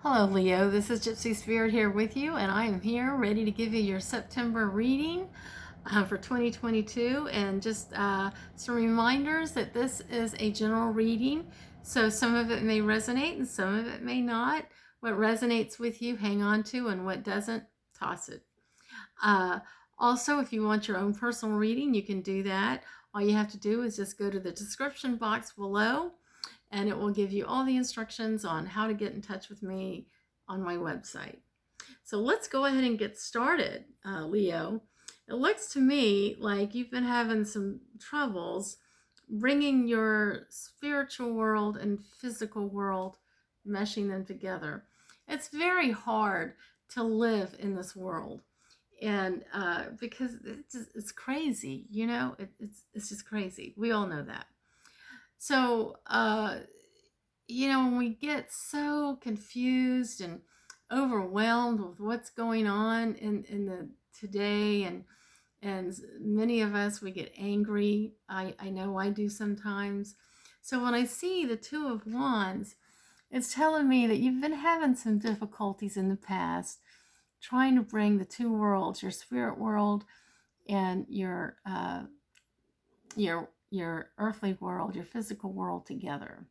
Hello, Leo. This is Gypsy Spirit here with you, and I am here ready to give you your September reading for 2022. And just some reminders that this is a general reading, so some of it may resonate and some of it may not. What resonates with you, hang on to, and what doesn't, toss it. Uh, Also, if you want your own personal reading, you can do that. All you have to do is just go to the description box below and it will give you all the instructions on how to get in touch with me on my website. So let's go ahead and get started, Leo. It looks to me like you've been having some troubles bringing your spiritual world and physical world, meshing them together. It's very hard to live in this world, and because it's crazy, it's just crazy. We all know that. So, when we get so confused and overwhelmed with what's going on in the today, and many of us, we get angry. I know I do sometimes. So when I see the Two of Wands, it's telling me that you've been having some difficulties in the past trying to bring the two worlds, your spirit world and your earthly world, your physical world, together.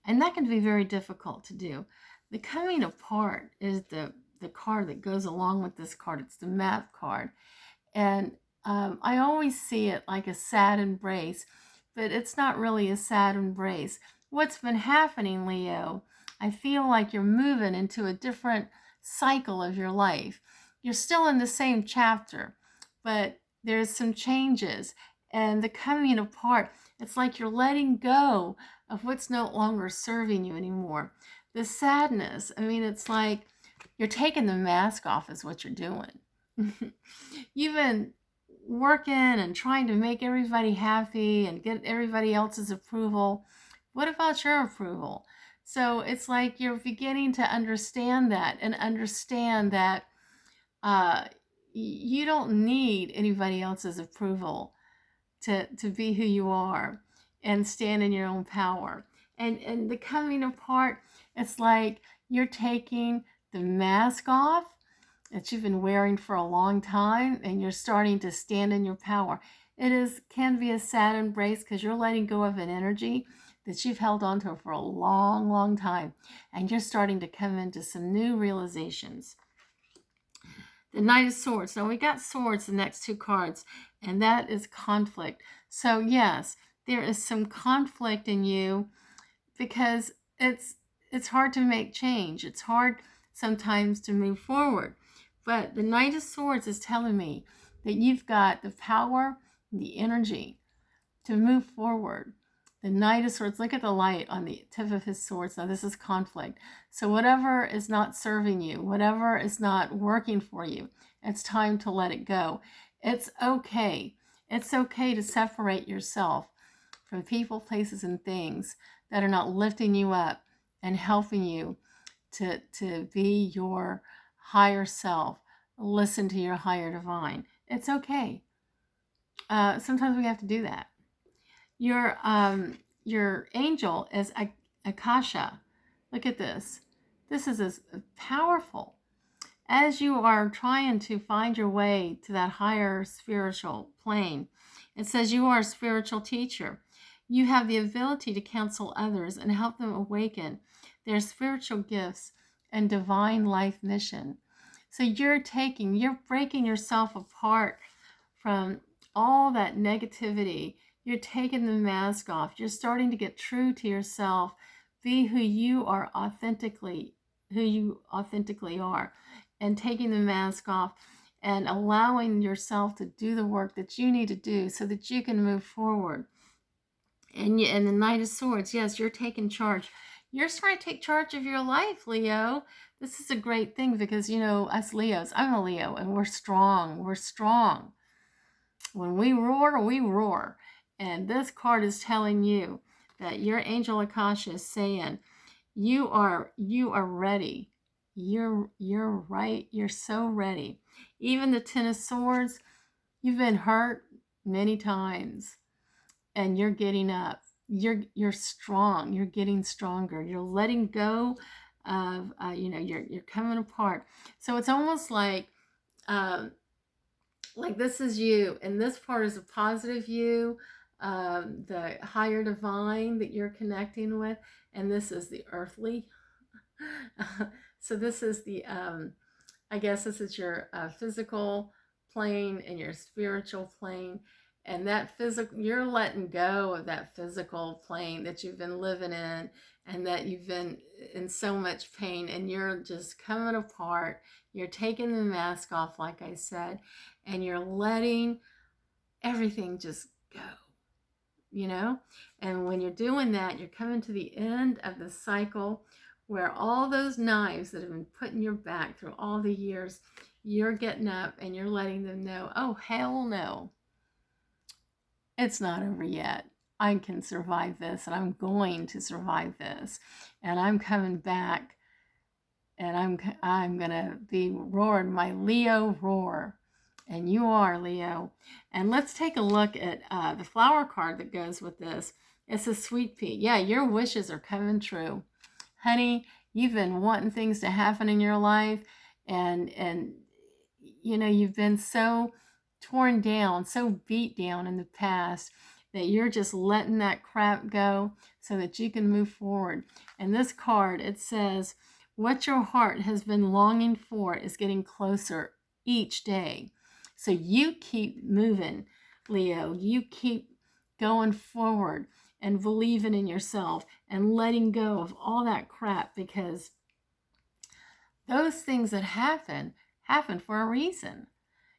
And that can be very difficult to do. The coming apart is the card that goes along with this card. It's the map card. And I always see it like a sad embrace, but it's not really a sad embrace. What's been happening, Leo, I feel like you're moving into a different cycle of your life. You're still in the same chapter, but there's some changes. And the coming apart, it's like you're letting go of what's no longer serving you anymore. The sadness, it's like you're taking the mask off is what you're doing. You've been working and trying to make everybody happy and get everybody else's approval. What about your approval? So it's like you're beginning to understand that and understand that you don't need anybody else's approval to be who you are and stand in your own power. And the coming apart, it's like you're taking the mask off that you've been wearing for a long time, and you're starting to stand in your power. Can be a sad embrace because you're letting go of an energy that you've held on to for a long, long time, and you're starting to come into some new realizations. The Knight of Swords. Now we got swords, the next two cards, and that is conflict. So yes, there is some conflict in you because it's hard to make change. It's hard sometimes to move forward. But the Knight of Swords is telling me that you've got the power, the energy to move forward. The Knight of Swords, look at the light on the tip of his swords. Now this is conflict. So whatever is not serving you, whatever is not working for you, it's time to let it go. It's okay. It's okay to separate yourself from people, places, and things that are not lifting you up and helping you to be your higher self. Listen to your higher divine. It's okay. Sometimes we have to do that. Your angel is Akasha. Look at this. This is as powerful. As you are trying to find your way to that higher spiritual plane, it says you are a spiritual teacher. You have the ability to counsel others and help them awaken their spiritual gifts and divine life mission. So you're breaking yourself apart from all that negativity. You're taking the mask off. You're starting to get true to yourself. Be who you authentically are, and taking the mask off and allowing yourself to do the work that you need to do so that you can move forward. And the Knight of Swords, yes, you're taking charge. You're starting to take charge of your life, Leo. This is a great thing because, us Leos, I'm a Leo, and we're strong. We're strong. When we roar, we roar. And this card is telling you that your angel Akasha is saying, you are ready. You're right. You're so ready. Even the Ten of Swords, you've been hurt many times, and you're getting up. You're strong. You're getting stronger. You're letting go of, you're coming apart. So it's almost um, like this is you, and this part is a positive you, the higher divine that you're connecting with, and this is the earthly. So this is the, I guess this is your physical plane and your spiritual plane. And that physical, you're letting go of that physical plane that you've been living in, and that you've been in so much pain, and you're just coming apart. You're taking the mask off, like I said, and you're letting everything just go, And when you're doing that, you're coming to the end of the cycle where all those knives that have been put in your back through all the years, you're getting up and you're letting them know, oh, hell no. It's not over yet. I can survive this, and I'm going to survive this. And I'm coming back, and I'm going to be roaring my Leo roar. And you are, Leo. And let's take a look at the flower card that goes with this. It's a sweet pea. Yeah, your wishes are coming true. Honey, you've been wanting things to happen in your life, and you've been so torn down, so beat down in the past, that you're just letting that crap go so that you can move forward. And this card, it says, what your heart has been longing for is getting closer each day. So you keep moving, Leo. You keep going forward and believing in yourself and letting go of all that crap, because those things that happen for a reason.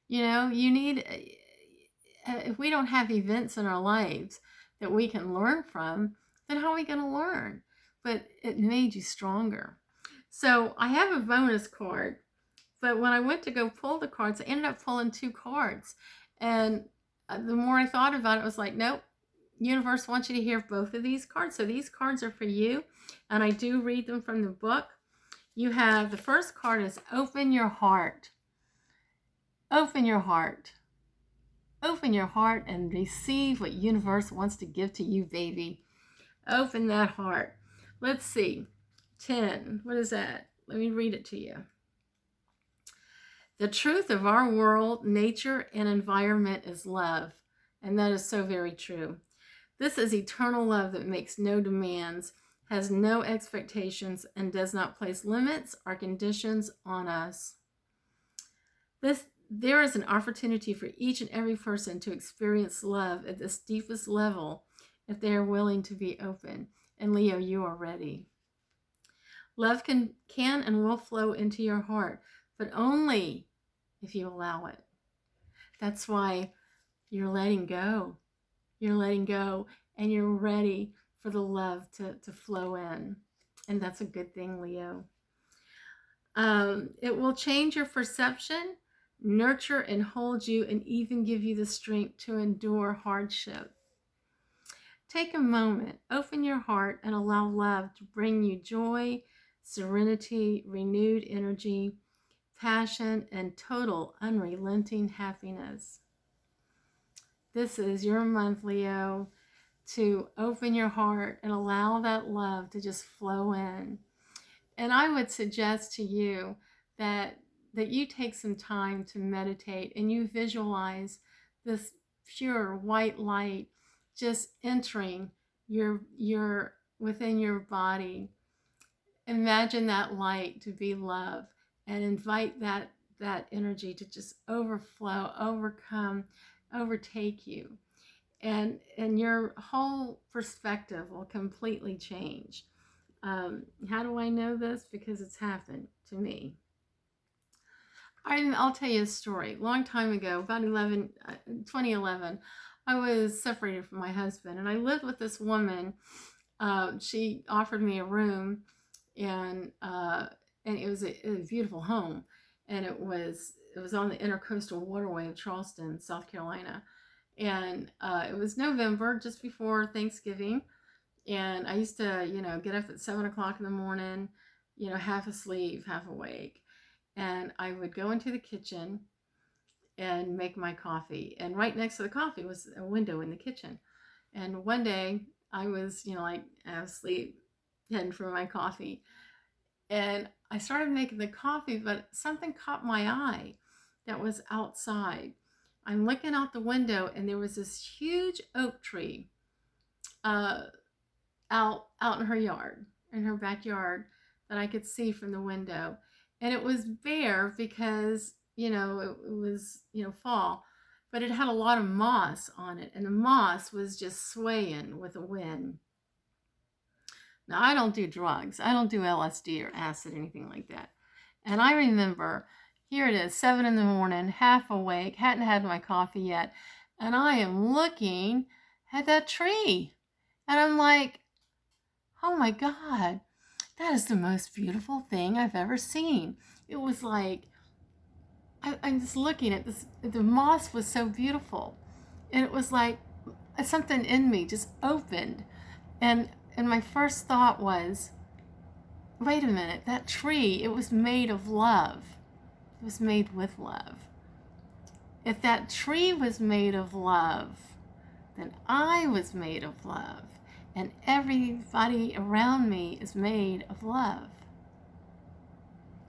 You need, if we don't have events in our lives that we can learn from, then how are we going to learn? But it made you stronger. So I have a bonus card, but when I went to go pull the cards, I ended up pulling 2 cards. And the more I thought about it, I was like, nope, universe wants you to hear both of these cards. So these cards are for you, and I do read them from the book. You have, the first card is open your heart. Open your heart. Open your heart and receive what universe wants to give to you, baby. Open that heart. Let's see. 10. What is that? Let me read it to you. The truth of our world, nature, and environment is love. And that is so very true. This is eternal love that makes no demands, has no expectations, and does not place limits or conditions on us. There is an opportunity for each and every person to experience love at this deepest level if they are willing to be open. And Leo, you are ready. Love can and will flow into your heart, but only if you allow it. That's why you're letting go. You're letting go, and you're ready for the love to flow in. And that's a good thing, Leo. It will change your perception, nurture and hold you, and even give you the strength to endure hardship. Take a moment, open your heart, and allow love to bring you joy, serenity, renewed energy, passion, and total unrelenting happiness. This is your month, Leo, to open your heart and allow that love to just flow in. And I would suggest to you that you take some time to meditate and you visualize this pure white light just entering your within your body. Imagine that light to be love, and invite that energy to just overflow, overcome, overtake you. And your whole perspective will completely change. How do I know this? Because it's happened to me. I'll tell you a story. Long time ago, about 2011, I was separated from my husband, and I lived with this woman. She offered me a room, and it was a beautiful home, and it was on the Intercoastal Waterway of Charleston, South Carolina, and it was November, just before Thanksgiving, and I used to, get up at 7 o'clock in the morning, half asleep, half awake, and I would go into the kitchen and make my coffee, and right next to the coffee was a window in the kitchen, and one day I was, I was asleep, heading for my coffee, And I started making the coffee, but something caught my eye that was outside. I'm looking out the window, and there was this huge oak tree uh, out in her yard, in her backyard, that I could see from the window. And it was bare because, it was, fall, but it had a lot of moss on it, and the moss was just swaying with the wind. Now, I don't do drugs. I don't do LSD or acid, anything like that. And I remember, here it is, 7 in the morning, half awake, hadn't had my coffee yet, and I am looking at that tree. And I'm like, oh my God, that is the most beautiful thing I've ever seen. It was like, I'm just looking at this, the moss was so beautiful. And it was like something in me just opened. And my first thought was, wait a minute, that tree, it was made of love. It was made with love. If that tree was made of love, then I was made of love. And everybody around me is made of love.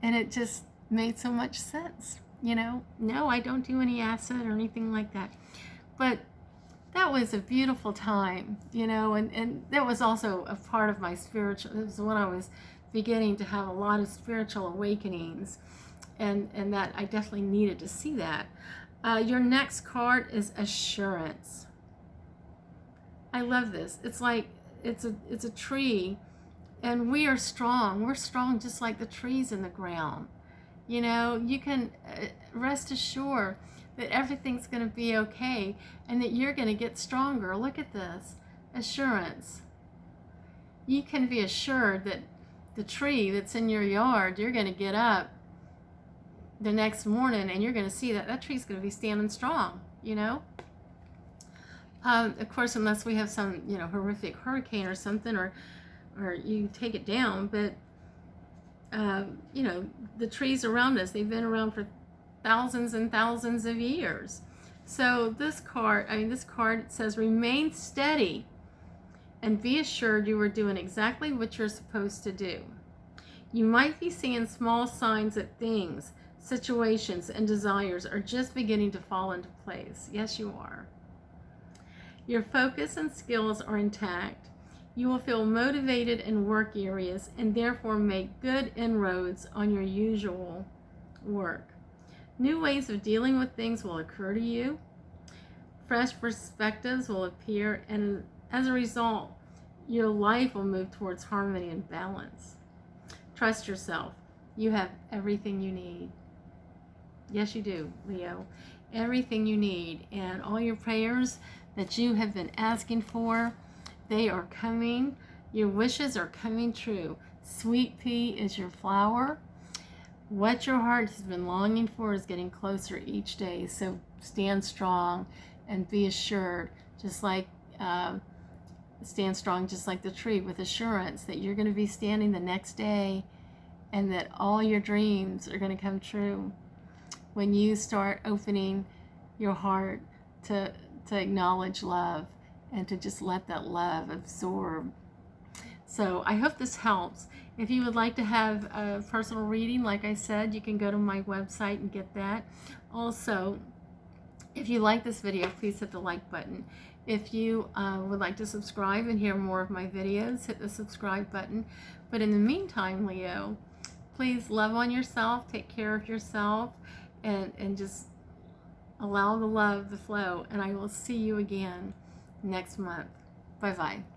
And it just made so much sense, No, I don't do any acid or anything like that. But that was a beautiful time, and that was also a part of my spiritual, it was when I was beginning to have a lot of spiritual awakenings, and that I definitely needed to see that. Your next card is assurance. I love this. It's like, it's a tree, and we are strong. We're strong just like the trees in the ground. You can rest assured that everything's going to be okay and that you're going to get stronger. Look at this. Assurance. You can be assured that the tree that's in your yard, you're going to get up the next morning and you're going to see that that tree's going to be standing strong, Of course, unless we have some, horrific hurricane or something, or you take it down, but the trees around us, they've been around for thousands and thousands of years. So this card says, remain steady and be assured you are doing exactly what you're supposed to do. You might be seeing small signs that things, situations, and desires are just beginning to fall into place. Yes, you are. Your focus and skills are intact. You will feel motivated in work areas and therefore make good inroads on your usual work. New ways of dealing with things will occur to you. Fresh perspectives will appear, and as a result, your life will move towards harmony and balance. Trust yourself. You have everything you need. Yes, you do, Leo. Everything you need, and all your prayers that you have been asking for, they are coming. Your wishes are coming true. Sweet pea is your flower. What your heart has been longing for is getting closer each day. So stand strong and be assured, stand strong just like the tree, with assurance that you're going to be standing the next day and that all your dreams are going to come true when you start opening your heart to acknowledge love and to just let that love absorb. So I hope this helps. If you would like to have a personal reading, like I said, you can go to my website and get that. Also, if you like this video, please hit the like button. If you would like to subscribe and hear more of my videos, hit the subscribe button. But in the meantime, Leo, please love on yourself, take care of yourself, and just allow the love to flow. And I will see you again next month. Bye-bye.